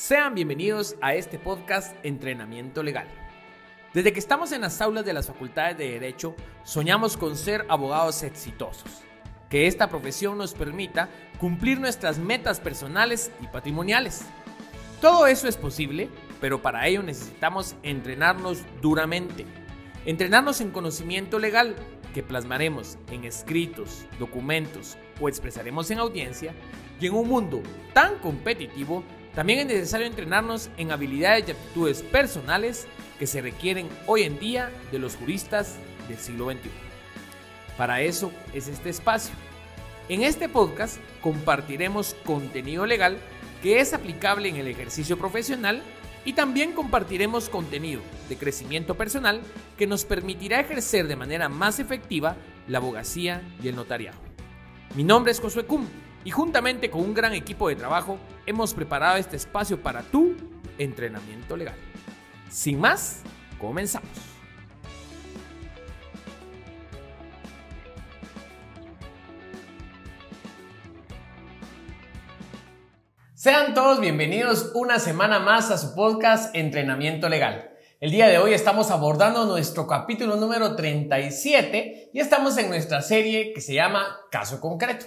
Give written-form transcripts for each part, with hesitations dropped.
Sean bienvenidos a este podcast Entrenamiento Legal. Desde que estamos en las aulas de las facultades de Derecho, soñamos con ser abogados exitosos. Que esta profesión nos permita cumplir nuestras metas personales y patrimoniales. Todo eso es posible, pero para ello necesitamos entrenarnos duramente. Entrenarnos en conocimiento legal, que plasmaremos en escritos, documentos o expresaremos en audiencia. Y en un mundo tan competitivo, también es necesario entrenarnos en habilidades y aptitudes personales que se requieren hoy en día de los juristas del siglo XXI. Para eso es este espacio. En este podcast compartiremos contenido legal que es aplicable en el ejercicio profesional y también compartiremos contenido de crecimiento personal que nos permitirá ejercer de manera más efectiva la abogacía y el notariado. Mi nombre es Josué Cum y juntamente con un gran equipo de trabajo hemos preparado este espacio para tu entrenamiento legal. Sin más, comenzamos. Sean todos bienvenidos una semana más a su podcast Entrenamiento Legal. El día de hoy estamos abordando nuestro capítulo número 37 y estamos en nuestra serie que se llama Caso Concreto.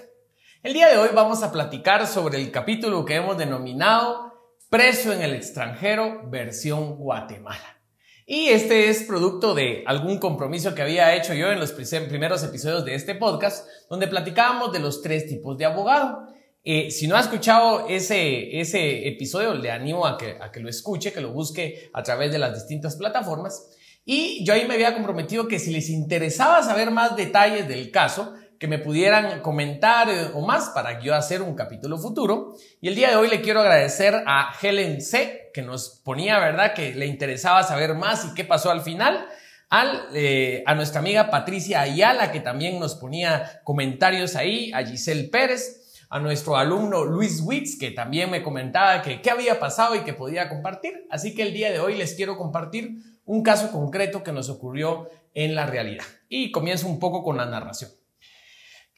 El día de hoy vamos a platicar sobre el capítulo que hemos denominado Preso en el extranjero, versión Guatemala. Y este es producto de algún compromiso que había hecho yo en los primeros episodios de este podcast, donde platicábamos de los 3 tipos de abogado. Si no ha escuchado ese episodio, le animo a que lo escuche, que lo busque a través de las distintas plataformas. Y yo ahí me había comprometido que si les interesaba saber más detalles del caso, que me pudieran comentar o más para yo hacer un capítulo futuro. Y el día de hoy le quiero agradecer a Helen C., que nos ponía, ¿verdad?, que le interesaba saber más y qué pasó al final. A nuestra amiga Patricia Ayala, que también nos ponía comentarios ahí. A Giselle Pérez. A nuestro alumno Luis Witz, que también me comentaba que qué había pasado y que podía compartir. Así que el día de hoy les quiero compartir un caso concreto que nos ocurrió en la realidad. Y comienzo un poco con la narración.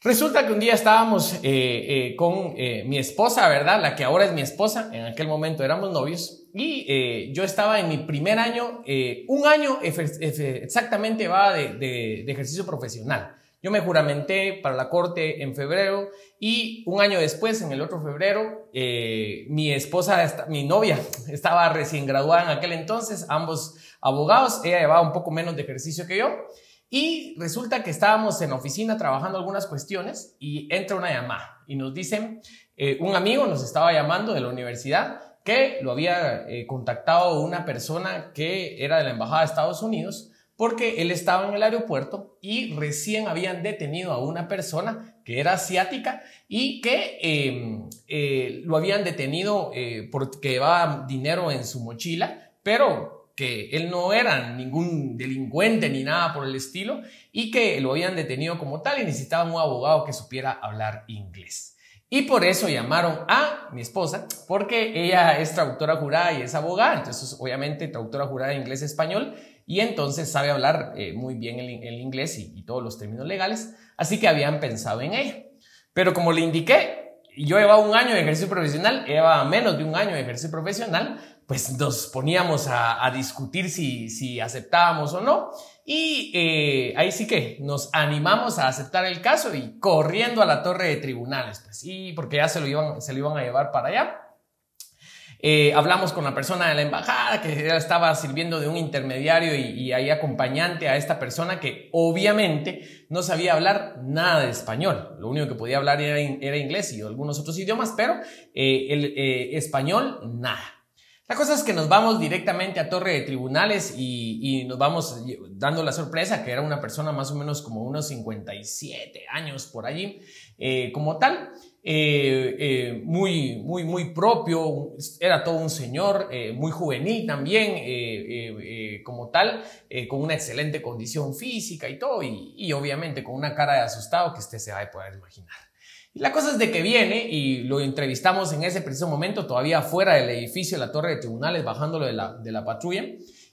Resulta que un día estábamos con mi esposa, ¿verdad? La que ahora es mi esposa, en aquel momento éramos novios, y yo estaba en mi primer año, un año exactamente va de ejercicio profesional. Yo me juramenté para la corte en febrero y un año después, en el otro febrero, mi esposa, mi novia, estaba recién graduada en aquel entonces, ambos abogados, ella llevaba un poco menos de ejercicio que yo. Y resulta que estábamos en la oficina trabajando algunas cuestiones y entra una llamada y nos dicen, un amigo nos estaba llamando de la universidad que lo había contactado una persona que era de la embajada de Estados Unidos porque él estaba en el aeropuerto y recién habían detenido a una persona que era asiática y que lo habían detenido porque llevaba dinero en su mochila, pero que él no era ningún delincuente ni nada por el estilo y que lo habían detenido como tal y necesitaban un abogado que supiera hablar inglés. Y por eso llamaron a mi esposa, porque ella es traductora jurada y es abogada, entonces obviamente traductora jurada de inglés-español y entonces sabe hablar muy bien el inglés y todos los términos legales, así que habían pensado en ella. Pero como le indiqué, yo llevaba un año de ejercicio profesional, ella llevaba menos de un año de ejercicio profesional, pues nos poníamos a discutir si aceptábamos o no y ahí sí que nos animamos a aceptar el caso y corriendo a la torre de tribunales, pues, y porque ya se lo iban a llevar para allá. Hablamos con la persona de la embajada que estaba sirviendo de un intermediario y ahí acompañante a esta persona que obviamente no sabía hablar nada de español. Lo único que podía hablar era inglés y algunos otros idiomas, pero el español nada. La cosa es que nos vamos directamente a torre de tribunales y nos vamos dando la sorpresa que era una persona más o menos como unos 57 años por allí, como tal, muy propio, era todo un señor, muy juvenil también, como tal, con una excelente condición física y todo, y obviamente con una cara de asustado que usted se va a poder imaginar. Y la cosa es de que viene y lo entrevistamos en ese preciso momento, todavía fuera del edificio de la torre de tribunales, bajándolo de la patrulla,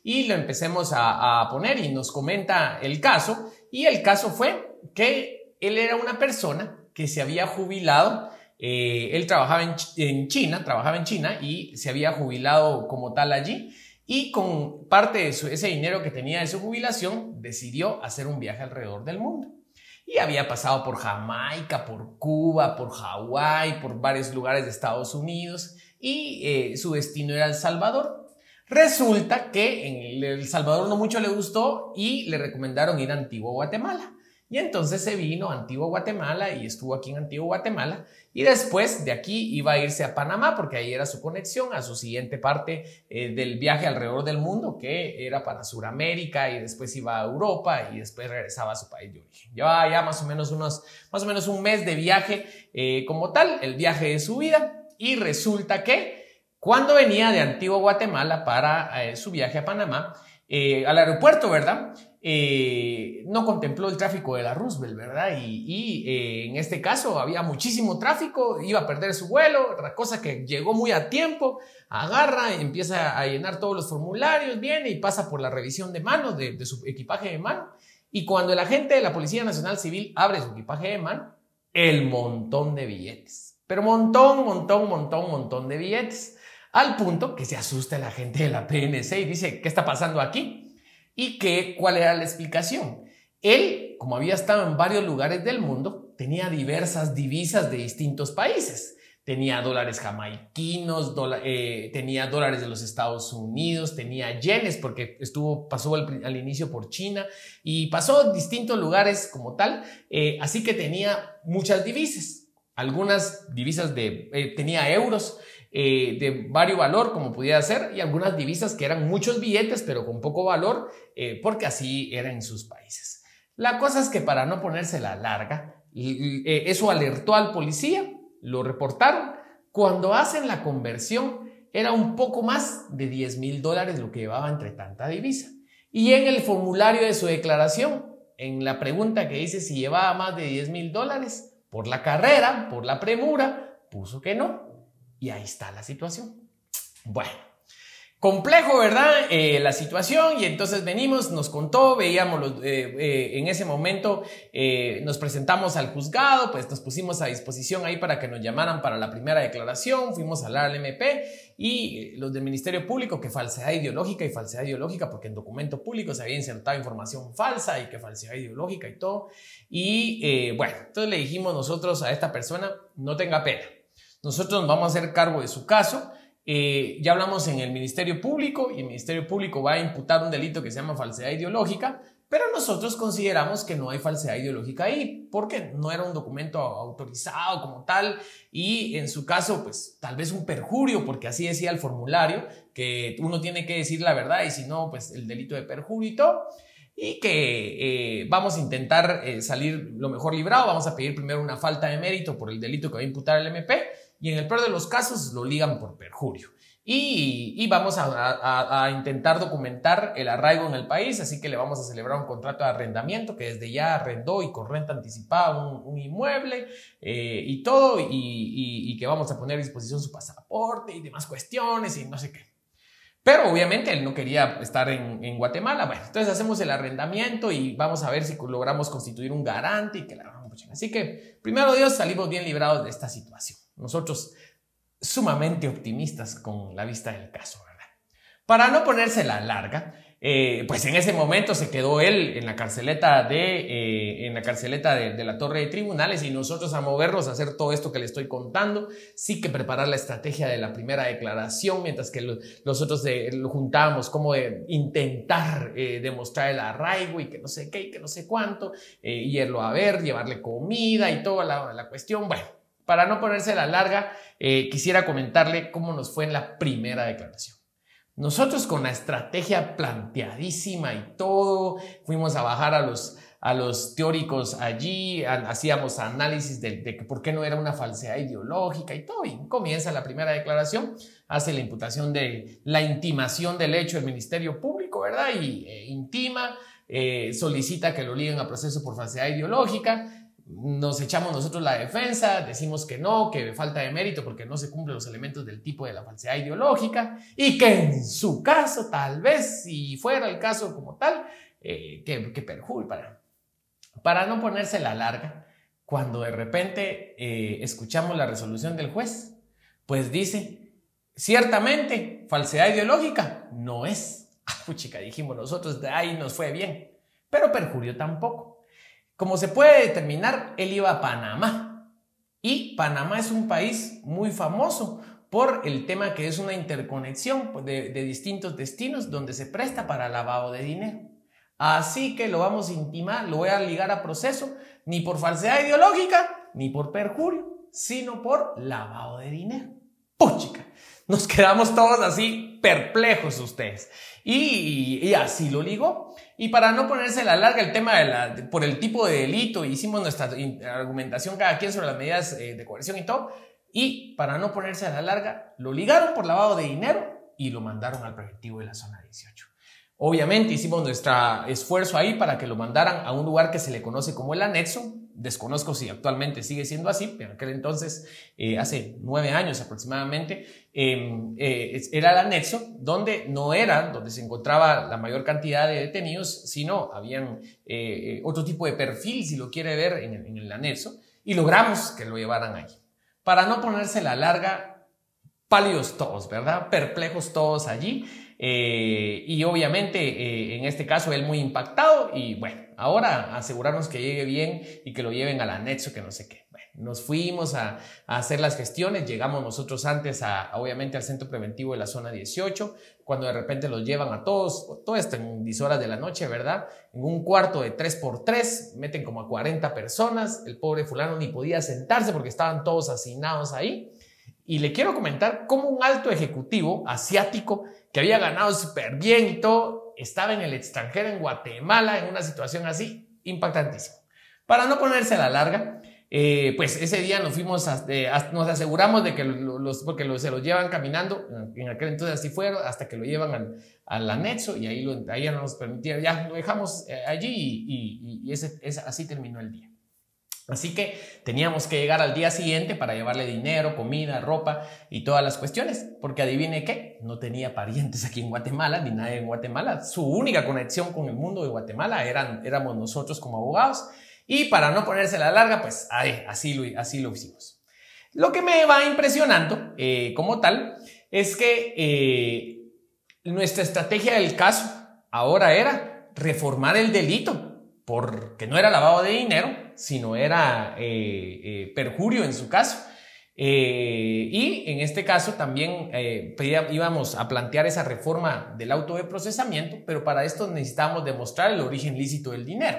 y lo empecemos a poner y nos comenta el caso. Y el caso fue que él era una persona que se había jubilado Él trabajaba en China y se había jubilado como tal allí. Y con parte de ese dinero que tenía de su jubilación, decidió hacer un viaje alrededor del mundo. Y había pasado por Jamaica, por Cuba, por Hawái, por varios lugares de Estados Unidos. Y su destino era El Salvador. Resulta que en El Salvador no mucho le gustó y le recomendaron ir a Antigua Guatemala. Y entonces se vino a Antigua Guatemala y estuvo aquí en Antigua Guatemala. Y después de aquí iba a irse a Panamá porque ahí era su conexión a su siguiente parte del viaje alrededor del mundo, que era para Sudamérica, y después iba a Europa y después regresaba a su país de origen. Llevaba ya más o menos un mes de viaje como tal, el viaje de su vida. Y resulta que cuando venía de Antigua Guatemala para su viaje a Panamá, al aeropuerto, ¿verdad? No contempló el tráfico de la Roosevelt, ¿verdad? Y en este caso había muchísimo tráfico, iba a perder su vuelo, cosa que llegó muy a tiempo, agarra, empieza a llenar todos los formularios, viene y pasa por la revisión de mano de su equipaje de mano. Y cuando el agente de la Policía Nacional Civil abre su equipaje de mano, el montón de billetes. Pero montón de billetes. Al punto que se asusta el agente de la PNC y dice, ¿qué está pasando aquí? Y cuál era la explicación. Él, como había estado en varios lugares del mundo, tenía diversas divisas de distintos países. Tenía dólares jamaiquinos, tenía dólares de los Estados Unidos, tenía yenes porque pasó al inicio por China y pasó distintos lugares como tal, así que tenía muchas divisas. Algunas divisas tenía euros de varios valor, como pudiera ser, y algunas divisas que eran muchos billetes, pero con poco valor, porque así eran en sus países. La cosa es que para no ponérsela larga, eso alertó al policía, lo reportaron. Cuando hacen la conversión, era un poco más de $10,000 lo que llevaba entre tanta divisa. Y en el formulario de su declaración, en la pregunta que dice si llevaba más de $10,000, por la carrera, por la premura, puso que no. Y ahí está la situación. Bueno, complejo, ¿verdad? La situación, y entonces venimos, nos contó, veíamos en ese momento, nos presentamos al juzgado, pues nos pusimos a disposición ahí para que nos llamaran para la primera declaración, fuimos a hablar al MP y los del Ministerio Público, que falsedad ideológica, porque en documento público se había insertado información falsa y que falsedad ideológica y todo. Y bueno, entonces le dijimos nosotros a esta persona, no tenga pena. Nosotros nos vamos a hacer cargo de su caso. Ya hablamos en el Ministerio Público y el Ministerio Público va a imputar un delito que se llama falsedad ideológica, pero nosotros consideramos que no hay falsedad ideológica ahí porque no era un documento autorizado como tal y en su caso pues tal vez un perjurio, porque así decía el formulario, que uno tiene que decir la verdad y si no pues el delito de perjurio y todo. Y que vamos a intentar salir lo mejor librado. Vamos a pedir primero una falta de mérito por el delito que va a imputar el MP y en el peor de los casos lo ligan por perjurio. Y vamos a intentar documentar el arraigo en el país, así que le vamos a celebrar un contrato de arrendamiento que desde ya arrendó y con renta anticipada un inmueble y todo, y que vamos a poner a disposición su pasaporte y demás cuestiones y no sé qué. Pero obviamente él no quería estar en Guatemala. Bueno, entonces hacemos el arrendamiento y vamos a ver si logramos constituir un garante y que la vamos a. Así que, primero Dios, salimos bien librados de esta situación. Nosotros sumamente optimistas con la vista del caso, ¿verdad? Para no ponérsela larga, pues en ese momento se quedó él en la carceleta de la torre de tribunales y nosotros a movernos a hacer todo esto que le estoy contando, sí que preparar la estrategia de la primera declaración, mientras que nosotros lo juntábamos como de intentar demostrar el arraigo y que no sé qué y que no sé cuánto, irlo a ver, llevarle comida y toda la cuestión. Bueno, para no ponérsela larga, quisiera comentarle cómo nos fue en la primera declaración. Nosotros con la estrategia planteadísima y todo, fuimos a bajar a los teóricos allí, hacíamos análisis de por qué no era una falsedad ideológica y todo. Y comienza la primera declaración, hace la imputación de la intimación del hecho del Ministerio Público, ¿verdad? Y intima, solicita que lo liguen a proceso por falsedad ideológica. Nos echamos nosotros la defensa, decimos que no, que falta de mérito porque no se cumplen los elementos del tipo de la falsedad ideológica y que en su caso, tal vez, si fuera el caso como tal, que perjurio. Para no ponerse la larga, cuando de repente escuchamos la resolución del juez, pues dice, ciertamente, falsedad ideológica no es. Puchica, dijimos nosotros, de ahí nos fue bien, pero perjurió tampoco. Como se puede determinar, él iba a Panamá, y Panamá es un país muy famoso por el tema que es una interconexión de distintos destinos donde se presta para lavado de dinero. Así que lo vamos a intimar, lo voy a ligar a proceso, ni por falsedad ideológica, ni por perjurio, sino por lavado de dinero. ¡Puchica! Nos quedamos todos así perplejos ustedes. Y así lo ligó. Y para no ponerse la larga el tema por el tipo de delito, hicimos nuestra argumentación cada quien sobre las medidas de coerción y todo. Y para no ponerse a la larga, lo ligaron por lavado de dinero y lo mandaron al preventivo de la zona 18. Obviamente hicimos nuestro esfuerzo ahí para que lo mandaran a un lugar que se le conoce como el anexo. Desconozco si actualmente sigue siendo así, pero en aquel entonces, hace 9 años aproximadamente, era el anexo donde no era donde se encontraba la mayor cantidad de detenidos, sino habían otro tipo de perfil, si lo quiere ver, en el anexo, y logramos que lo llevaran ahí. Para no ponerse la larga, pálidos todos, ¿verdad? Perplejos todos allí. Y obviamente en este caso él muy impactado y bueno, ahora asegurarnos que llegue bien y que lo lleven al anexo, que no sé qué. Bueno, nos fuimos a hacer las gestiones, llegamos nosotros antes obviamente al centro preventivo de la zona 18, cuando de repente los llevan a todos, todo esto en 10 horas de la noche, ¿verdad? En un cuarto de 3x3, meten como a 40 personas, el pobre fulano ni podía sentarse porque estaban todos hacinados ahí. Y le quiero comentar cómo un alto ejecutivo asiático que había ganado súper bien y todo, estaba en el extranjero, en Guatemala, en una situación así, impactantísima. Para no ponerse a la larga, pues ese día nos fuimos, nos aseguramos de que porque se los llevan caminando, en aquel entonces así fueron, hasta que lo llevan al anexo y ahí ya no nos permitieron, ya lo dejamos allí y así terminó el día. Así que teníamos que llegar al día siguiente para llevarle dinero, comida, ropa y todas las cuestiones, porque adivine qué, no tenía parientes aquí en Guatemala, ni nadie en Guatemala. Su única conexión con el mundo de Guatemala éramos nosotros como abogados, y para no ponerse la larga, pues así lo hicimos. Lo que me va impresionando como tal es que nuestra estrategia del caso ahora era reformar el delito, porque no era lavado de dinero, sino era perjurio en su caso. Y en este caso también íbamos a plantear esa reforma del auto de procesamiento, pero para esto necesitamos demostrar el origen lícito del dinero.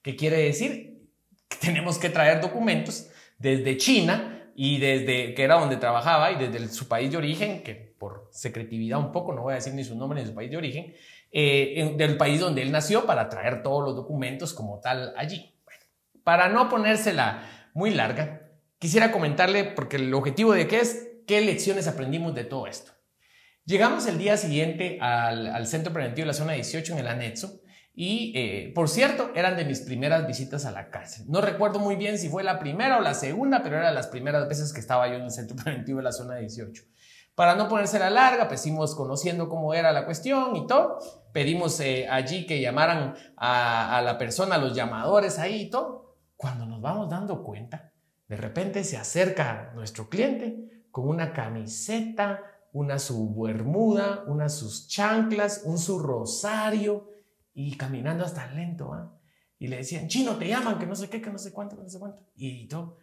¿Qué quiere decir? Que tenemos que traer documentos desde China y desde que era donde trabajaba y desde su país de origen, que por secretividad un poco, no voy a decir ni su nombre ni su país de origen, del país donde él nació, para traer todos los documentos como tal allí. Bueno, para no ponérsela muy larga, quisiera comentarle, porque el objetivo de qué lecciones aprendimos de todo esto. Llegamos el día siguiente al centro preventivo de la zona 18 en el anexo y, por cierto, eran de mis primeras visitas a la cárcel. No recuerdo muy bien si fue la primera o la segunda, pero eran las primeras veces que estaba yo en el centro preventivo de la zona 18. Para no ponerse la larga, pues fuimos conociendo cómo era la cuestión y todo. Pedimos allí que llamaran a la persona, a los llamadores ahí y todo. Cuando nos vamos dando cuenta, de repente se acerca nuestro cliente con una camiseta, una su bermuda, unas sus chanclas, su rosario y caminando hasta lento. Y le decían, chino, te llaman, que no sé qué, que no sé cuánto, que no sé cuánto. Y todo.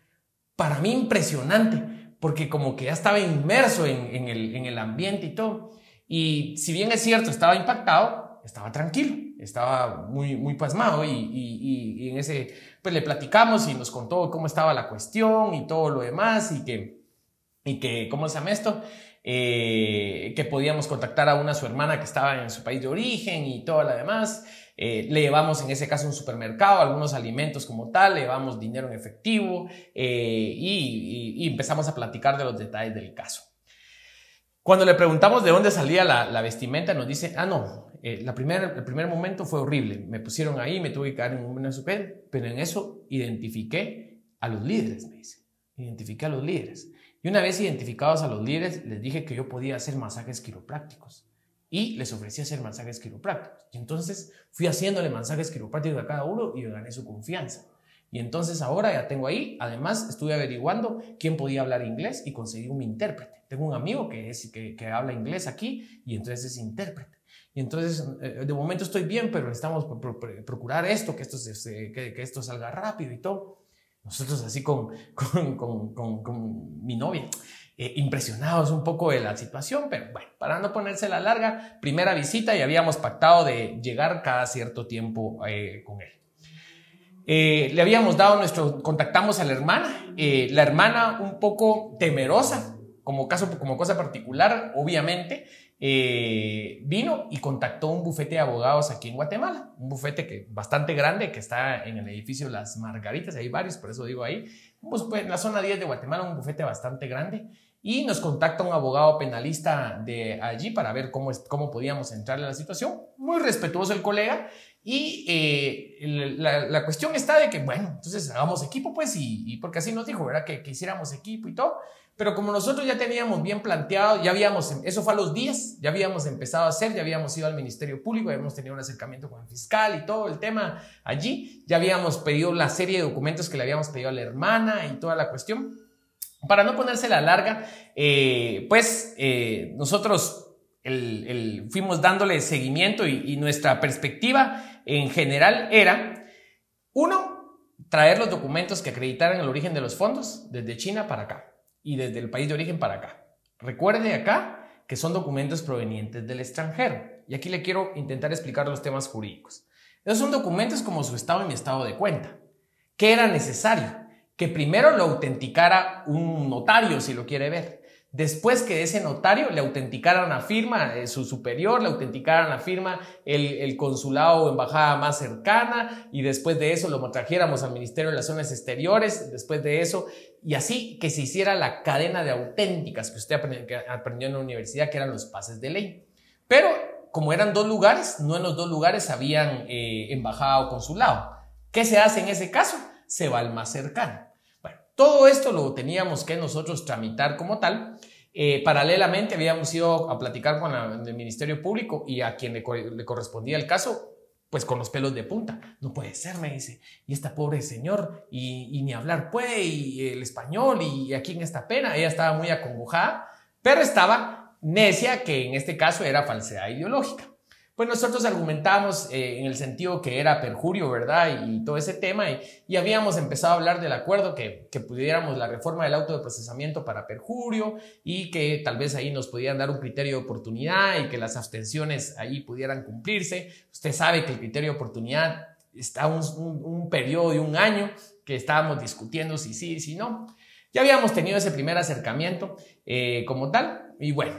Para mí impresionante, porque como que ya estaba inmerso en el ambiente y todo. Y si bien es cierto, estaba impactado, estaba tranquilo, estaba muy pasmado y en ese, pues le platicamos y nos contó cómo estaba la cuestión y todo lo demás y que ¿cómo se llama esto? Que podíamos contactar a su hermana que estaba en su país de origen y todo lo demás. Le llevamos en ese caso un supermercado, algunos alimentos como tal, le llevamos dinero en efectivo y empezamos a platicar de los detalles del caso. Cuando le preguntamos de dónde salía la vestimenta, nos dice, no, el primer momento fue horrible, me pusieron ahí, me tuve que quedar en un hospital, pero en eso identifiqué a los líderes, me dice, identifiqué a los líderes. Y una vez identificados a los líderes, les dije que yo podía hacer masajes quiroprácticos. Y les ofrecí hacer masajes quiroprácticos. Y entonces fui haciéndole masajes quiroprácticos a cada uno y gané su confianza. Y entonces ahora ya tengo ahí, además estuve averiguando quién podía hablar inglés y conseguí un intérprete. Tengo un amigo que habla inglés aquí y entonces es intérprete. Y entonces, de momento estoy bien, pero necesitamos procurar esto, que esto salga rápido y todo. Nosotros así con mi novia, impresionados un poco de la situación, pero bueno, para no ponérsela larga, primera visita y habíamos pactado de llegar cada cierto tiempo con él. Le habíamos dado contactamos a la hermana un poco temerosa, como cosa particular, obviamente, vino y contactó un bufete de abogados aquí en Guatemala, un bufete bastante grande que está en el edificio Las Margaritas, hay varios, por eso digo ahí, pues, en la zona 10 de Guatemala, un bufete bastante grande, y nos contacta un abogado penalista de allí para ver cómo podíamos entrarle a la situación, muy respetuoso el colega, y la cuestión está de que, bueno, entonces hagamos equipo, pues, y porque así nos dijo, ¿verdad? Que hiciéramos equipo y todo. Pero como nosotros ya teníamos bien planteado, eso fue a los días, ya habíamos empezado a hacer, ya habíamos ido al Ministerio Público, ya habíamos tenido un acercamiento con el fiscal y todo el tema allí, ya habíamos pedido la serie de documentos que le habíamos pedido a la hermana y toda la cuestión. Para no ponérsela larga, nosotros fuimos dándole seguimiento y nuestra perspectiva en general era, uno, traer los documentos que acreditaran el origen de los fondos desde China para acá. Y desde el país de origen para acá. Recuerde acá que son documentos provenientes del extranjero. Y aquí le quiero intentar explicar los temas jurídicos. Esos son documentos como su estado y mi estado de cuenta. ¿Qué era necesario? Que primero lo autenticara un notario, si lo quiere ver. Después que ese notario le autenticaran la firma, su superior, le autenticaran la firma el consulado o embajada más cercana, y después de eso lo trajéramos al Ministerio de Relaciones Exteriores, después de eso, y así que se hiciera la cadena de auténticas que usted aprendió en la universidad, que eran los pases de ley. Pero como eran dos lugares, no en los dos lugares habían embajada o consulado. ¿Qué se hace en ese caso? Se va al más cercano. Bueno, todo esto lo teníamos que nosotros tramitar como tal. Paralelamente habíamos ido a platicar con el Ministerio Público y a quien le correspondía el caso, pues con los pelos de punta. No puede ser, me dice, y esta pobre señor, y ni hablar puede, y el español, y aquí en esta pena. Ella estaba muy acongojada, pero estaba necia que en este caso era falsedad ideológica. Pues nosotros argumentamos en el sentido que era perjurio, ¿verdad? Y todo ese tema, y habíamos empezado a hablar del acuerdo que pudiéramos la reforma del auto de procesamiento para perjurio y que tal vez ahí nos podían dar un criterio de oportunidad y que las abstenciones ahí pudieran cumplirse. Usted sabe que el criterio de oportunidad está un periodo de un año que estábamos discutiendo si sí, si no. Ya habíamos tenido ese primer acercamiento como tal, y bueno,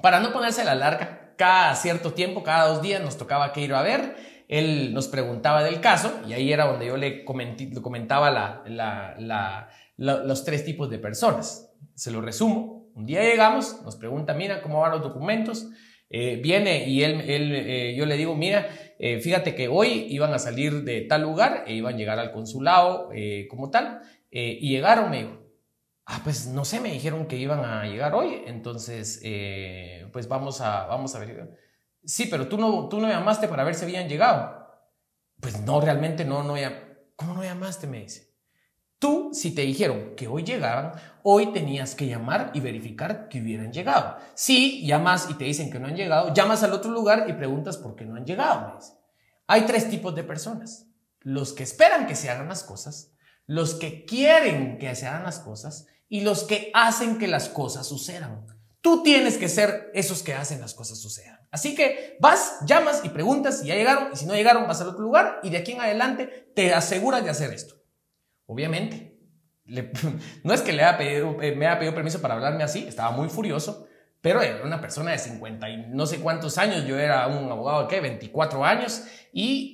para no ponerse a la larga, cada cierto tiempo, cada 2 días nos tocaba que ir a ver. Él nos preguntaba del caso y ahí era donde yo le comentaba los 3 tipos de personas. Se lo resumo. Un día llegamos, nos pregunta, mira, ¿cómo van los documentos? Viene y yo le digo, mira, fíjate que hoy iban a salir de tal lugar e iban a llegar al consulado como tal, y llegaron, me dijo. Pues no sé, me dijeron que iban a llegar hoy, entonces pues vamos a ver. Sí, pero tú no llamaste para ver si habían llegado. Pues no, realmente no. ¿Cómo no llamaste? Me dice. Tú, si te dijeron que hoy llegaban, hoy tenías que llamar y verificar que hubieran llegado. Si llamas y te dicen que no han llegado, llamas al otro lugar y preguntas por qué no han llegado, me dice. Hay 3 tipos de personas. Los que esperan que se hagan las cosas, los que quieren que se hagan las cosas y los que hacen que las cosas sucedan. Tú tienes que ser esos que hacen las cosas sucedan. Así que vas, llamas y preguntas si ya llegaron, y si no llegaron vas al otro lugar y de aquí en adelante te aseguras de hacer esto. Obviamente, no es que me haya pedido permiso para hablarme así, estaba muy furioso, pero era una persona de 50 y no sé cuántos años, yo era un abogado de 24 años y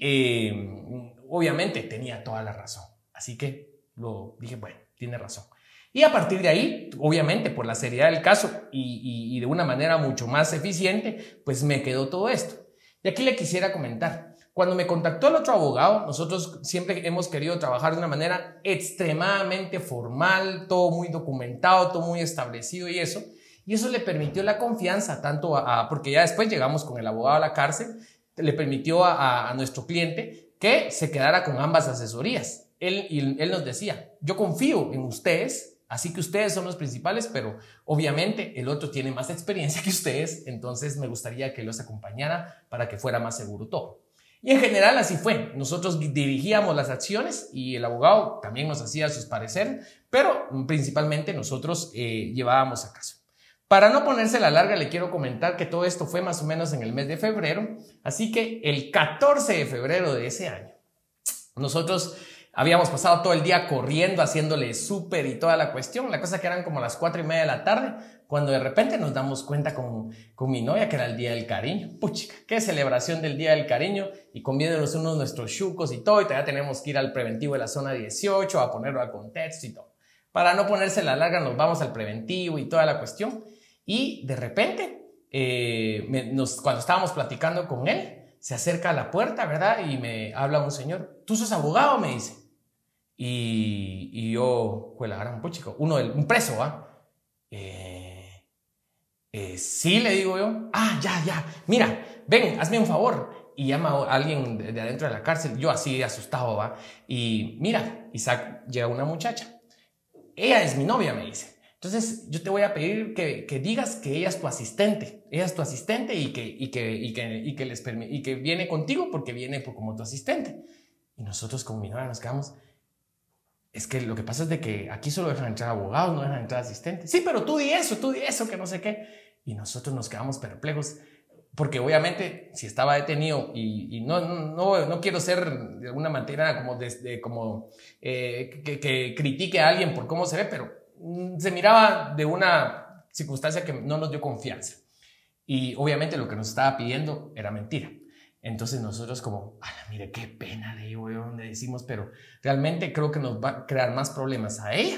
obviamente tenía toda la razón. Así que lo dije, bueno, tiene razón. Y a partir de ahí, obviamente, por la seriedad del caso y de una manera mucho más eficiente, pues me quedó todo esto. Y aquí le quisiera comentar, cuando me contactó el otro abogado, nosotros siempre hemos querido trabajar de una manera extremadamente formal, todo muy documentado, todo muy establecido y eso le permitió la confianza, tanto porque ya después llegamos con el abogado a la cárcel, le permitió a nuestro cliente que se quedara con ambas asesorías. él nos decía, yo confío en ustedes, así que ustedes son los principales, pero obviamente el otro tiene más experiencia que ustedes, entonces me gustaría que los acompañara para que fuera más seguro todo. Y en general así fue. Nosotros dirigíamos las acciones y el abogado también nos hacía sus pareceres, pero principalmente nosotros llevábamos a caso. Para no ponerse la larga, le quiero comentar que todo esto fue más o menos en el mes de febrero, así que el 14 de febrero de ese año, nosotros habíamos pasado todo el día corriendo, haciéndole súper y toda la cuestión, la cosa que eran como las 4:30 de la tarde, cuando de repente nos damos cuenta con mi novia que era el Día del Cariño. Puchica, qué celebración del Día del Cariño, y comiéndonos unos de nuestros chucos y todo, y todavía tenemos que ir al preventivo de la zona 18 a ponerlo al contexto y todo. Para no ponerse la larga, nos vamos al preventivo y toda la cuestión, y de repente, cuando estábamos platicando con él, se acerca a la puerta, ¿verdad? Y me habla un señor. ¿Tú sos abogado?, me dice. Y yo, pues la gran puchico, un preso, ¿va? Sí, le digo yo. Ya, mira, ven, hazme un favor. Y llama a alguien de adentro de la cárcel, yo así asustado, ¿va? Y mira, Isaac, llega una muchacha. Ella es mi novia, me dice. Entonces, yo te voy a pedir que digas que ella es tu asistente. Ella es tu asistente y que viene contigo porque viene como tu asistente. Y nosotros con mi novia nos quedamos. Es que lo que pasa es de que aquí solo dejan entrar abogados, no dejan entrar asistentes. Sí, pero tú di eso, que no sé qué. Y nosotros nos quedamos perplejos. Porque obviamente, si estaba detenido y no quiero ser de alguna manera que critique a alguien por cómo se ve, pero se miraba de una circunstancia que no nos dio confianza. Y obviamente lo que nos estaba pidiendo era mentira. Entonces nosotros como, mire, qué pena, le digo yo, le decimos, pero realmente creo que nos va a crear más problemas a ella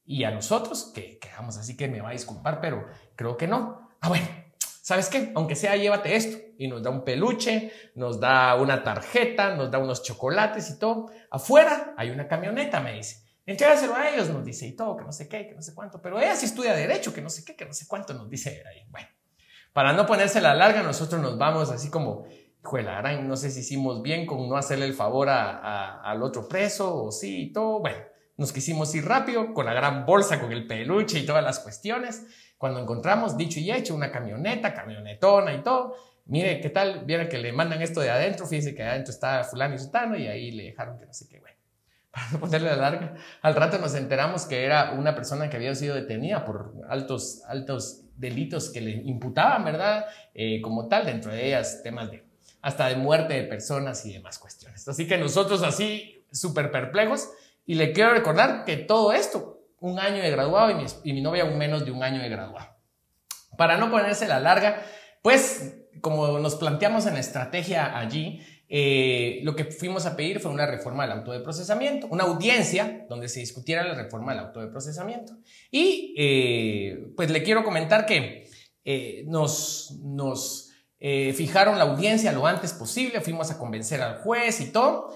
y a nosotros, que quedamos así, que me va a disculpar, pero creo que no. Bueno, ¿sabes qué? Aunque sea, llévate esto. Y nos da un peluche, nos da una tarjeta, nos da unos chocolates y todo. Afuera hay una camioneta, me dice. Entrégaselo a ellos, nos dice, y todo, que no sé qué, que no sé cuánto. Pero ella sí estudia Derecho, que no sé qué, que no sé cuánto, nos dice ahí. Bueno, para no ponerse la larga, nosotros nos vamos así como, juela, no sé si hicimos bien con no hacerle el favor al otro preso, o sí, y todo. Bueno, nos quisimos ir rápido, con la gran bolsa, con el peluche y todas las cuestiones. Cuando encontramos, dicho y hecho, una camionetona y todo. Mire, ¿qué tal? Vieron que le mandan esto de adentro, fíjense que adentro está fulano y sutano, y ahí le dejaron que no sé qué, bueno. Para no ponerle la larga, al rato nos enteramos que era una persona que había sido detenida por altos delitos que le imputaban, ¿verdad? Como tal, dentro de ellas temas hasta de muerte de personas y demás cuestiones. Así que nosotros así súper perplejos, y le quiero recordar que todo esto, 1 año de graduado y mi novia menos de 1 año de graduado. Para no ponerse la larga, pues como nos planteamos en la estrategia allí, lo que fuimos a pedir fue una reforma del auto de procesamiento, una audiencia donde se discutiera la reforma del auto de procesamiento. Y pues le quiero comentar que nos fijaron la audiencia lo antes posible, fuimos a convencer al juez y todo.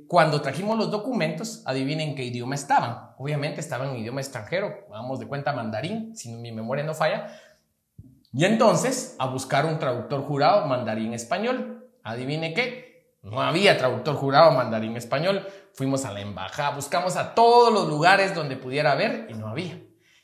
Cuando trajimos los documentos, adivinen qué idioma estaban. Obviamente estaban en idioma extranjero, vamos de cuenta mandarín, si mi memoria no falla. Y entonces, a buscar un traductor jurado mandarín-español. Adivine qué, no había traductor jurado mandarín-español. Fuimos a la embajada, buscamos a todos los lugares donde pudiera haber y no había.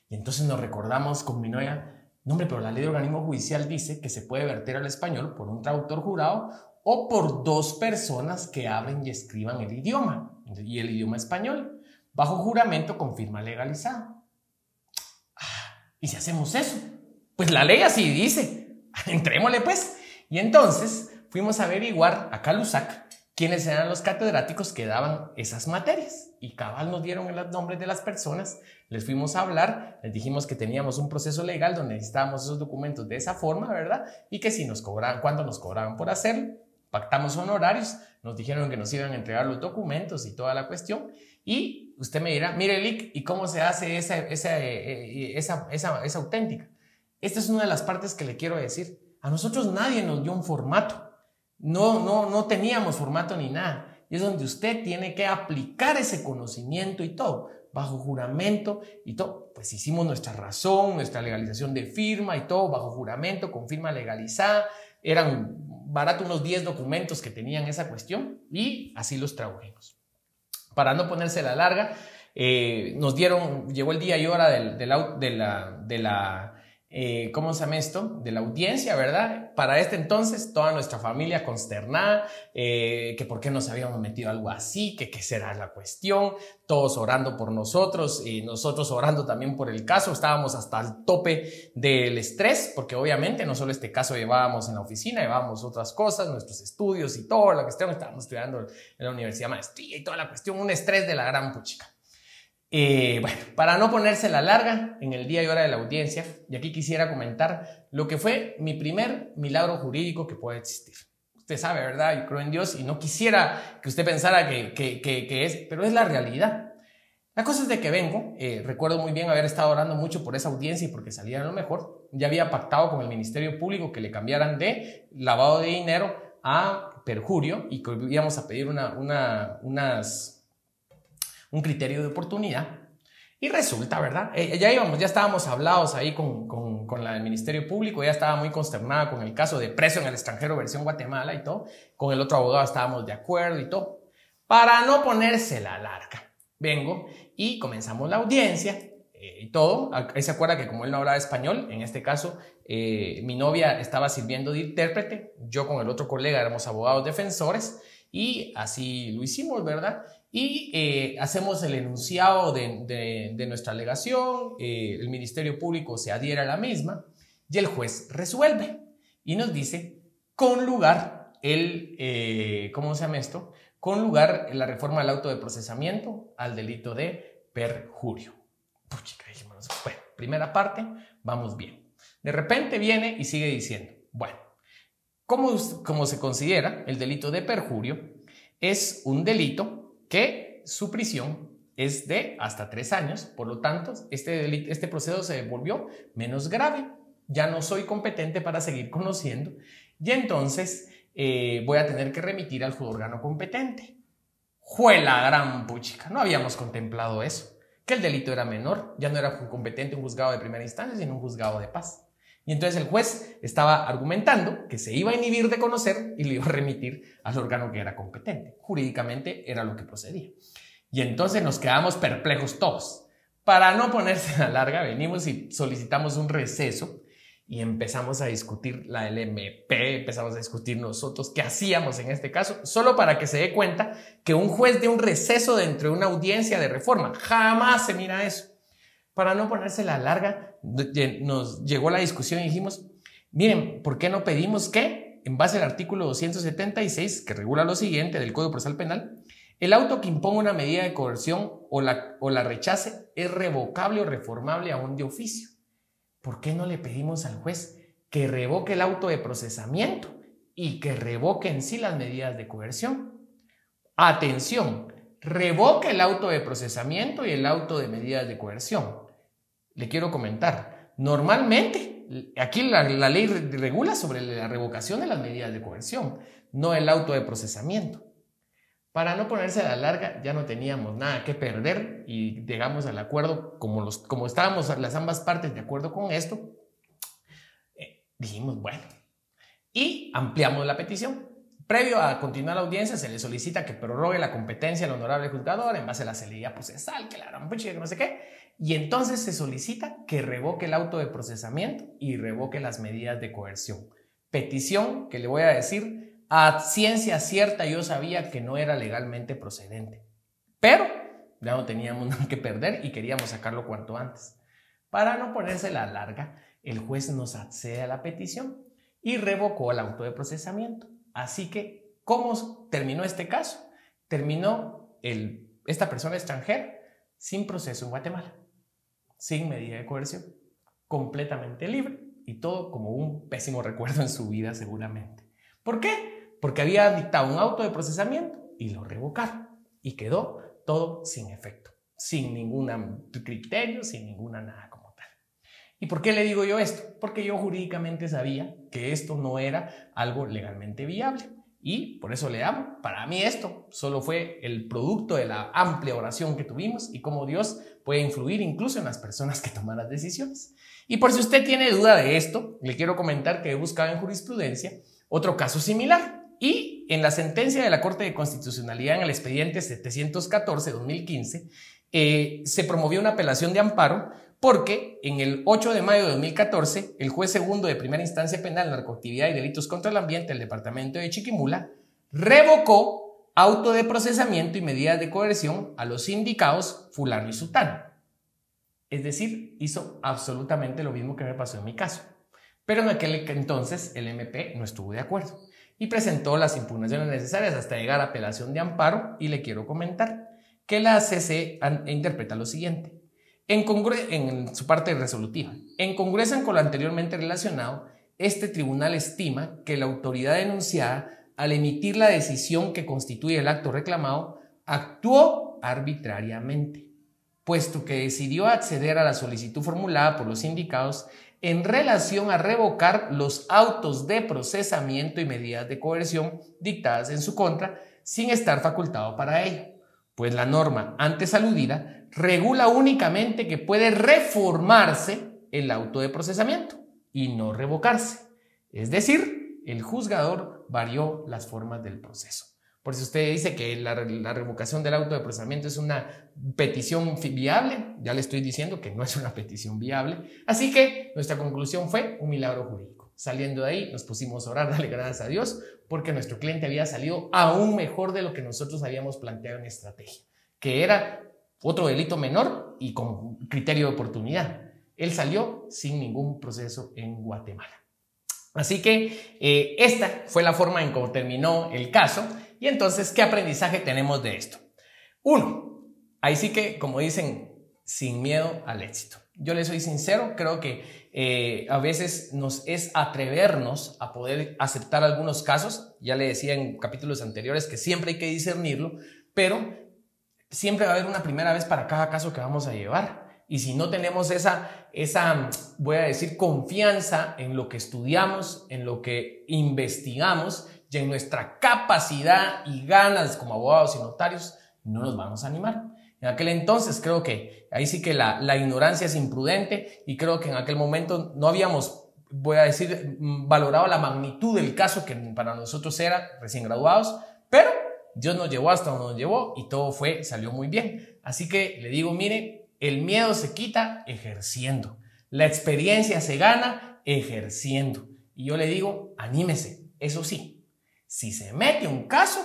Y entonces nos recordamos con mi novia, no hombre, pero la ley de organismo judicial dice que se puede verter al español por un traductor jurado o por 2 personas que hablen y escriban el idioma, y el idioma español, bajo juramento con firma legalizada. ¿Y si hacemos eso? Pues la ley así dice, entrémosle pues. Y entonces fuimos a averiguar a Calusac quiénes eran los catedráticos que daban esas materias. Y cabal nos dieron los nombres de las personas, les fuimos a hablar, les dijimos que teníamos un proceso legal donde necesitábamos esos documentos de esa forma, ¿verdad? Y que si nos cobraban, cuánto nos cobraban por hacerlo. Pactamos honorarios, nos dijeron que nos iban a entregar los documentos y toda la cuestión. Y usted me dirá, mire, Lick, ¿y cómo se hace esa auténtica? Esta es una de las partes que le quiero decir. A nosotros nadie nos dio un formato. No teníamos formato ni nada. Y es donde usted tiene que aplicar ese conocimiento y todo, bajo juramento y todo. Pues hicimos nuestra razón, nuestra legalización de firma y todo, bajo juramento, con firma legalizada. Eran barato unos 10 documentos que tenían esa cuestión y así los tradujimos. Para no ponerse la larga, llegó el día y hora ¿cómo se llama esto? De la audiencia, ¿verdad? Para este entonces, toda nuestra familia consternada, que por qué nos habíamos metido algo así, que qué será la cuestión, todos orando por nosotros y nosotros orando también por el caso. Estábamos hasta el tope del estrés, porque obviamente no solo este caso llevábamos en la oficina, llevábamos otras cosas, nuestros estudios y toda la cuestión. Estábamos estudiando en la universidad maestría y toda la cuestión, un estrés de la gran puchica. Bueno, para no ponerse la larga en el día y hora de la audiencia, y aquí quisiera comentar lo que fue mi primer milagro jurídico que puede existir. Usted sabe, ¿verdad? Yo creo en Dios y no quisiera que usted pensara que es, pero es la realidad. La cosa es de que vengo, recuerdo muy bien haber estado orando mucho por esa audiencia y porque saliera lo mejor. Ya había pactado con el Ministerio Público que le cambiaran de lavado de dinero a perjurio y que íbamos a pedir un criterio de oportunidad. Y resulta, ¿verdad? Ya estábamos hablados ahí con la del Ministerio Público, ya estaba muy consternada con el caso de preso en el extranjero versión Guatemala y todo. Con el otro abogado estábamos de acuerdo y todo. Para no ponerse la larga, vengo y comenzamos la audiencia y todo. Ahí se acuerda que como él no hablaba español, en este caso mi novia estaba sirviendo de intérprete, yo con el otro colega éramos abogados defensores y así lo hicimos, ¿verdad? Y hacemos el enunciado de nuestra alegación, el Ministerio Público se adhiere a la misma y el juez resuelve y nos dice con lugar ¿cómo se llama esto? Con lugar la reforma al auto de procesamiento al delito de perjurio. Puchica, dijimos, bueno, primera parte, vamos bien. De repente viene y sigue diciendo, bueno, como se considera el delito de perjurio, es un delito que su prisión es de hasta 3 años, por lo tanto, este proceso se volvió menos grave. Ya no soy competente para seguir conociendo y entonces voy a tener que remitir al órgano competente. ¡Jue la gran puchica! No habíamos contemplado eso, que el delito era menor, ya no era competente un juzgado de primera instancia, sino un juzgado de paz. Y entonces el juez estaba argumentando que se iba a inhibir de conocer y le iba a remitir al órgano que era competente. Jurídicamente era lo que procedía. Y entonces nos quedamos perplejos todos. Para no ponerse a la larga, venimos y solicitamos un receso y empezamos a discutir la LMP, empezamos a discutir nosotros qué hacíamos en este caso, solo para que se dé cuenta que un juez dé un receso dentro de una audiencia de reforma. Jamás se mira eso. Para no ponerse la larga, nos llegó la discusión y dijimos, miren, ¿por qué no pedimos que, en base al artículo 276, que regula lo siguiente del Código Procesal Penal, el auto que imponga una medida de coerción o la rechace es revocable o reformable aún de oficio? ¿Por qué no le pedimos al juez que revoque el auto de procesamiento y que revoque en sí las medidas de coerción? Atención, revoque el auto de procesamiento y el auto de medidas de coerción. Le quiero comentar, normalmente aquí la ley regula sobre la revocación de las medidas de coerción, no el auto de procesamiento. Para no ponerse a la larga, ya no teníamos nada que perder y llegamos al acuerdo, como estábamos las ambas partes de acuerdo con esto, dijimos, bueno, y ampliamos la petición. Previo a continuar la audiencia, se le solicita que prorrogue la competencia del honorable juzgador en base a la celeridad procesal, que la gran pucha, que no sé qué, y entonces se solicita que revoque el auto de procesamiento y revoque las medidas de coerción. Petición que le voy a decir, a ciencia cierta yo sabía que no era legalmente procedente, pero ya no teníamos nada que perder y queríamos sacarlo cuanto antes. Para no ponerse la larga, el juez nos accede a la petición y revocó el auto de procesamiento. Así que, ¿cómo terminó este caso? Terminó esta persona extranjera sin proceso en Guatemala, sin medida de coerción, completamente libre y todo como un pésimo recuerdo en su vida seguramente. ¿Por qué? Porque había dictado un auto de procesamiento y lo revocaron y quedó todo sin efecto, sin ningún criterio, sin ninguna nada como tal. ¿Y por qué le digo yo esto? Porque yo jurídicamente sabía que esto no era algo legalmente viable y por eso le amo. Para mí esto solo fue el producto de la amplia oración que tuvimos y cómo Dios puede influir incluso en las personas que toman las decisiones. Y por si usted tiene duda de esto, le quiero comentar que he buscado en jurisprudencia otro caso similar. y en la sentencia de la Corte de Constitucionalidad en el expediente 714-2015 se promovió una apelación de amparo porque en el 8 de mayo de 2014 el juez segundo de primera instancia penal, narcoactividad y delitos contra el ambiente del departamento de Chiquimula revocó auto de procesamiento y medidas de coerción a los sindicados fulano y sutano. Es decir, hizo absolutamente lo mismo que me pasó en mi caso. Pero en aquel entonces el MP no estuvo de acuerdo y presentó las impugnaciones necesarias hasta llegar a apelación de amparo, y le quiero comentar que la CC interpreta lo siguiente. En su parte resolutiva, en congruencia con lo anteriormente relacionado, este tribunal estima que la autoridad denunciada, al emitir la decisión que constituye el acto reclamado, actuó arbitrariamente, puesto que decidió acceder a la solicitud formulada por los sindicados en relación a revocar los autos de procesamiento y medidas de coerción dictadas en su contra sin estar facultado para ello, pues la norma antes aludida regula únicamente que puede reformarse el auto de procesamiento y no revocarse. Es decir, el juzgador varió las formas del proceso. Por si usted dice que la revocación del auto de procesamiento es una petición viable, ya le estoy diciendo que no es una petición viable. Así que nuestra conclusión fue un milagro jurídico. Saliendo de ahí nos pusimos a orar, darle gracias a Dios, porque nuestro cliente había salido aún mejor de lo que nosotros habíamos planteado en estrategia, que era otro delito menor y con criterio de oportunidad. Él salió sin ningún proceso en Guatemala. Así que esta fue la forma en cómo terminó el caso. Y entonces, ¿qué aprendizaje tenemos de esto? Uno, ahí sí que, como dicen, sin miedo al éxito. Yo le soy sincero, creo que a veces nos es atrevernos a poder aceptar algunos casos. Ya le decía en capítulos anteriores que siempre hay que discernirlo, pero siempre va a haber una primera vez para cada caso que vamos a llevar. Y si no tenemos esa, voy a decir, confianza en lo que estudiamos, en lo que investigamos y en nuestra capacidad y ganas como abogados y notarios, no nos vamos a animar. En aquel entonces creo que ahí sí que la ignorancia es imprudente, y creo que en aquel momento no habíamos, voy a decir, valorado la magnitud del caso que para nosotros era recién graduados, pero Dios nos llevó hasta donde nos llevó y todo salió muy bien. Así que le digo, mire, el miedo se quita ejerciendo. La experiencia se gana ejerciendo. Y yo le digo, anímese. Eso sí, si se mete un caso,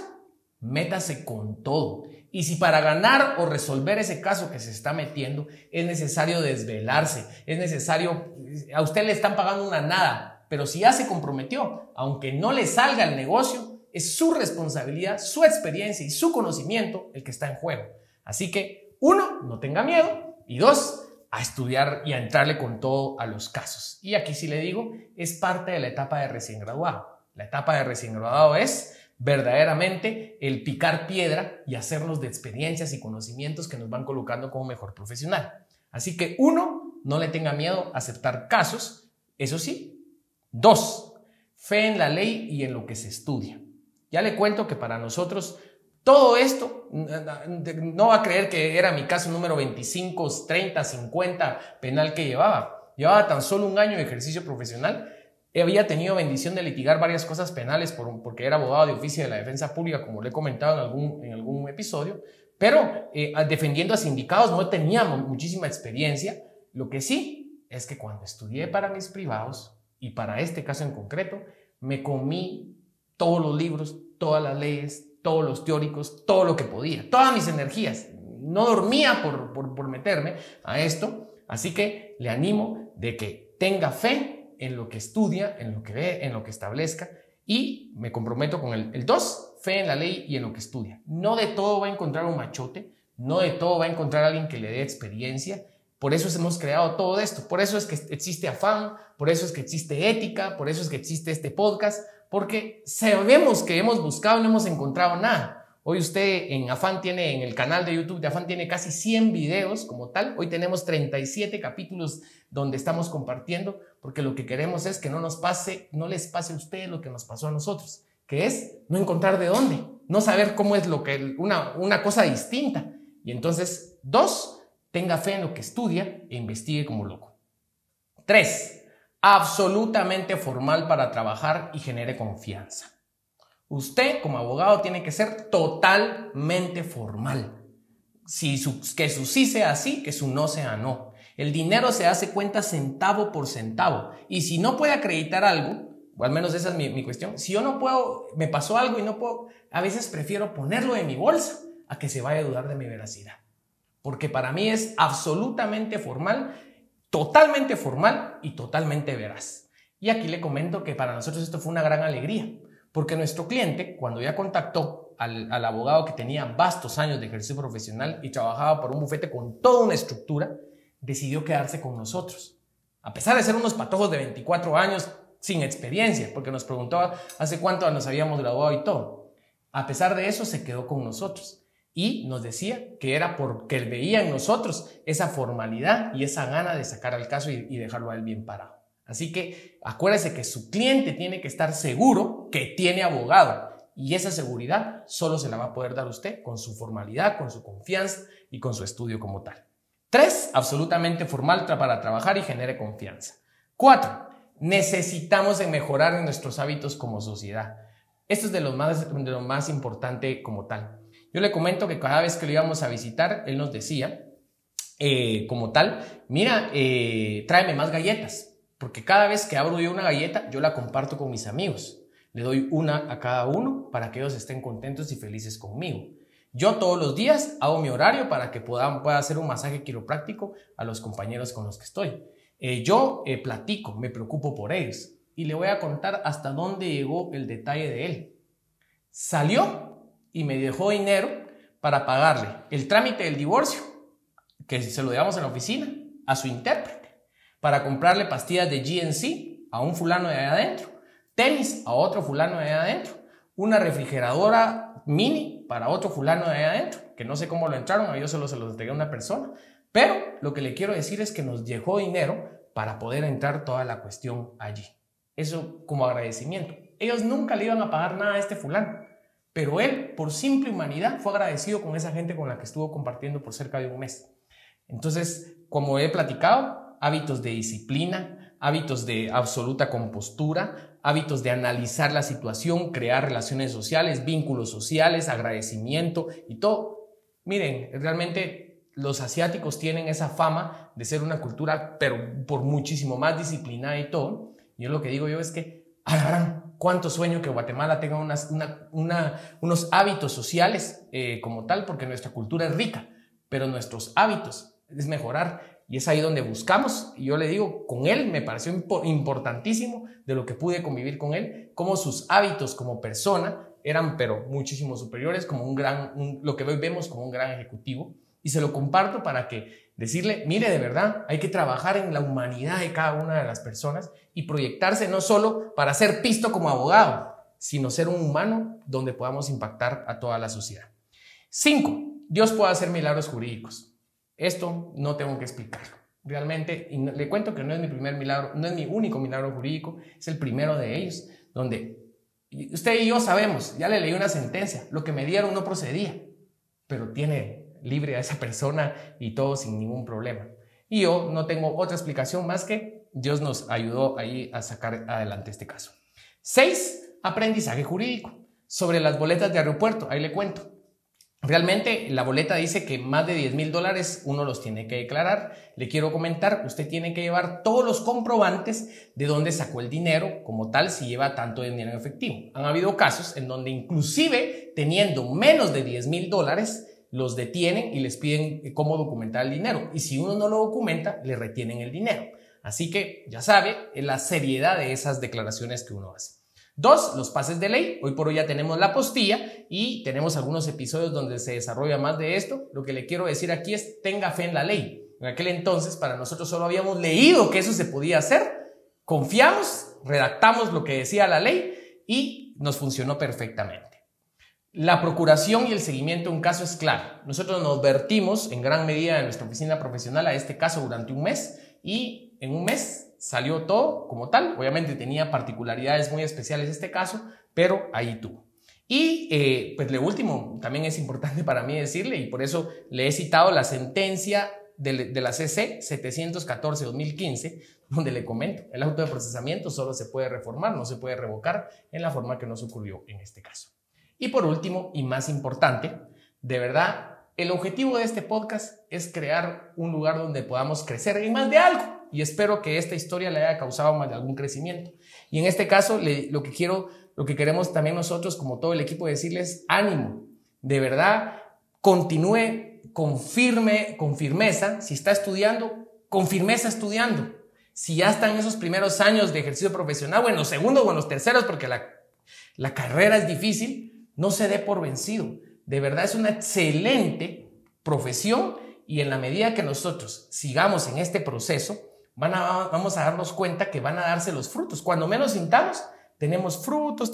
métase con todo. Y si para ganar o resolver ese caso que se está metiendo es necesario desvelarse, es necesario, a usted le están pagando una nada, pero si ya se comprometió, aunque no le salga el negocio, es su responsabilidad, su experiencia y su conocimiento el que está en juego. Así que, uno, no tenga miedo, y dos, a estudiar y a entrarle con todo a los casos. Y aquí sí le digo, es parte de la etapa de recién graduado. La etapa de recién graduado es verdaderamente el picar piedra y hacernos de experiencias y conocimientos que nos van colocando como mejor profesional. Así que uno, no le tenga miedo a aceptar casos, eso sí. Dos, fe en la ley y en lo que se estudia. Ya le cuento que para nosotros todo esto, no va a creer que era mi caso número 25, 30, 50 penal que llevaba. Llevaba tan solo un año de ejercicio profesional. Había tenido bendición de litigar varias cosas penales porque era abogado de oficio de la defensa pública, como le he comentado en algún episodio, pero defendiendo a sindicados no teníamos muchísima experiencia. Lo que sí es que cuando estudié para mis privados, y para este caso en concreto, me comí todos los libros, todas las leyes, todos los teóricos, todo lo que podía, todas mis energías. No dormía por meterme a esto, así que le animo de que tenga fe en lo que estudia, en lo que ve, en lo que establezca, y me comprometo con el 2, fe en la ley y en lo que estudia. No de todo va a encontrar un machote, no de todo va a encontrar alguien que le dé experiencia. Por eso hemos creado todo esto, por eso es que existe Afán, por eso es que existe Ética, por eso es que existe este podcast, porque sabemos que hemos buscado y no hemos encontrado nada. Hoy usted en Afán tiene, en el canal de YouTube de Afán tiene casi 100 videos como tal. Hoy tenemos 37 capítulos donde estamos compartiendo, porque lo que queremos es que no les pase a ustedes lo que nos pasó a nosotros, que es no encontrar de dónde, no saber cómo es una cosa distinta. Y entonces, 2, tenga fe en lo que estudia e investigue como loco. 3, absolutamente formal para trabajar y genere confianza. Usted como abogado tiene que ser totalmente formal. Que su sí sea sí, que su no sea no. El dinero se hace cuenta centavo por centavo. Y si no puede acreditar algo, o al menos esa es mi cuestión, si yo no puedo, me pasó algo y no puedo, a veces prefiero ponerlo en mi bolsa a que se vaya a dudar de mi veracidad. Porque para mí es absolutamente formal, totalmente formal y totalmente veraz. Y aquí le comento que para nosotros esto fue una gran alegría, porque nuestro cliente, cuando ya contactó al abogado que tenía vastos años de ejercicio profesional y trabajaba por un bufete con toda una estructura, decidió quedarse con nosotros. A pesar de ser unos patojos de 24 años sin experiencia, porque nos preguntaba hace cuánto nos habíamos graduado y todo. A pesar de eso, se quedó con nosotros y nos decía que era porque él veía en nosotros esa formalidad y esa gana de sacar al caso y dejarlo a él bien parado. Así que acuérdese que su cliente tiene que estar seguro que tiene abogado y esa seguridad solo se la va a poder dar usted con su formalidad, con su confianza y con su estudio como tal. 3, absolutamente formal para trabajar y genere confianza. 4, necesitamos mejorar en nuestros hábitos como sociedad. Esto es de lo más importante como tal. Yo le comento que cada vez que lo íbamos a visitar, él nos decía, como tal, mira, tráeme más galletas. Porque cada vez que abro yo una galleta, yo la comparto con mis amigos. Le doy una a cada uno para que ellos estén contentos y felices conmigo. Yo todos los días hago mi horario para que pueda hacer un masaje quiropráctico a los compañeros con los que estoy. Yo platico, me preocupo por ellos. Y le voy a contar hasta dónde llegó el detalle de él. Salió y me dejó dinero para pagarle el trámite del divorcio, que se lo llevamos en la oficina, a su intérprete, para comprarle pastillas de GNC a un fulano de allá adentro, tenis a otro fulano de allá adentro, una refrigeradora mini para otro fulano de allá adentro, que no sé cómo lo entraron, a ellos solo se los entregué a una persona, pero lo que le quiero decir es que nos dejó dinero para poder entrar toda la cuestión allí. Eso como agradecimiento. Ellos nunca le iban a pagar nada a este fulano, pero él, por simple humanidad, fue agradecido con esa gente con la que estuvo compartiendo por cerca de un mes. Entonces, como he platicado, hábitos de disciplina, hábitos de absoluta compostura, hábitos de analizar la situación, crear relaciones sociales, vínculos sociales, agradecimiento y todo. Miren, realmente los asiáticos tienen esa fama de ser una cultura, pero por muchísimo más disciplinada y todo. Yo lo que digo yo es que, alarán, cuánto sueño que Guatemala tenga unos hábitos sociales como tal, porque nuestra cultura es rica, pero nuestros hábitos es mejorar. Y es ahí donde buscamos, y yo le digo, con él me pareció importantísimo de lo que pude convivir con él, cómo sus hábitos como persona eran pero muchísimo superiores, como lo que hoy vemos como un gran ejecutivo, y se lo comparto para que decirle, mire, de verdad, hay que trabajar en la humanidad de cada una de las personas y proyectarse no solo para ser pisto como abogado, sino ser un humano donde podamos impactar a toda la sociedad. 5. Dios puede hacer milagros jurídicos. Esto no tengo que explicarlo. Realmente, y le cuento que no es mi primer milagro, no es mi único milagro jurídico, es el primero de ellos, donde usted y yo sabemos, ya le leí una sentencia, lo que me dieron no procedía, pero tiene libre a esa persona y todo sin ningún problema. Y yo no tengo otra explicación más que Dios nos ayudó ahí a sacar adelante este caso. 6. Aprendizaje jurídico. Sobre las boletas de aeropuerto, ahí le cuento. Realmente la boleta dice que más de $10,000 uno los tiene que declarar. Le quiero comentar, usted tiene que llevar todos los comprobantes de dónde sacó el dinero como tal si lleva tanto dinero en efectivo. Han habido casos en donde inclusive teniendo menos de $10,000 los detienen y les piden cómo documentar el dinero. Y si uno no lo documenta, le retienen el dinero. Así que ya sabe la seriedad de esas declaraciones que uno hace. 2, los pases de ley. Hoy por hoy ya tenemos la apostilla y tenemos algunos episodios donde se desarrolla más de esto. Lo que le quiero decir aquí es tenga fe en la ley. En aquel entonces para nosotros solo habíamos leído que eso se podía hacer, confiamos, redactamos lo que decía la ley y nos funcionó perfectamente. La procuración y el seguimiento de un caso es claro. Nosotros nos vertimos en gran medida en nuestra oficina profesional a este caso durante un mes y en un mes salió todo como tal. Obviamente tenía particularidades muy especiales este caso, pero ahí tuvo. Y pues lo último también es importante para mí decirle, y por eso le he citado la sentencia de la CC 714-2015, donde le comento, el auto de procesamiento solo se puede reformar, no se puede revocar en la forma que nos ocurrió en este caso. Y por último, y más importante, de verdad, el objetivo de este podcast es crear un lugar donde podamos crecer en más de algo. Y espero que esta historia le haya causado más de algún crecimiento. Y en este caso, lo que queremos también nosotros, como todo el equipo, decirles ánimo. De verdad, continúe con firmeza. Si está estudiando, con firmeza estudiando. Si ya está en esos primeros años de ejercicio profesional, o en los segundos o en los terceros, porque la carrera es difícil, no se dé por vencido. De verdad es una excelente profesión y en la medida que nosotros sigamos en este proceso, vamos a darnos cuenta que van a darse los frutos. Cuando menos sintamos, tenemos frutos.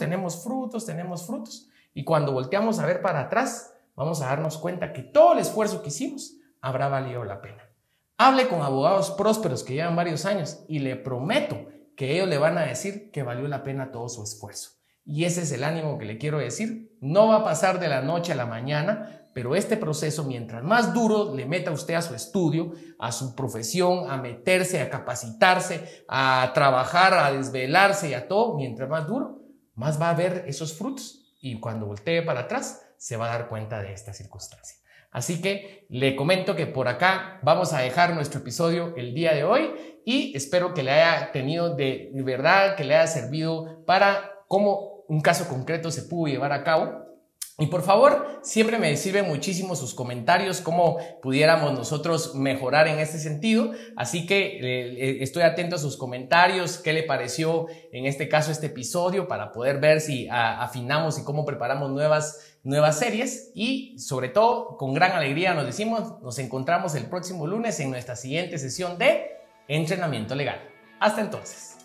Y cuando volteamos a ver para atrás, vamos a darnos cuenta que todo el esfuerzo que hicimos habrá valido la pena. Hable con abogados prósperos que llevan varios años y le prometo que ellos le van a decir que valió la pena todo su esfuerzo. Y ese es el ánimo que le quiero decir. No va a pasar de la noche a la mañana, pero este proceso, mientras más duro le meta usted a su estudio, a su profesión, a meterse, a capacitarse, a trabajar, a desvelarse y a todo, mientras más duro, más va a ver esos frutos. Y cuando voltee para atrás, se va a dar cuenta de esta circunstancia. Así que le comento que por acá vamos a dejar nuestro episodio el día de hoy y espero que le haya tenido de verdad, que le haya servido para cómo un caso concreto se pudo llevar a cabo. Y por favor, siempre me sirven muchísimo sus comentarios, cómo pudiéramos nosotros mejorar en este sentido. Así que estoy atento a sus comentarios, qué le pareció en este caso este episodio para poder ver si afinamos y cómo preparamos nuevas series. Y sobre todo, con gran alegría nos encontramos el próximo lunes en nuestra siguiente sesión de entrenamiento legal. Hasta entonces.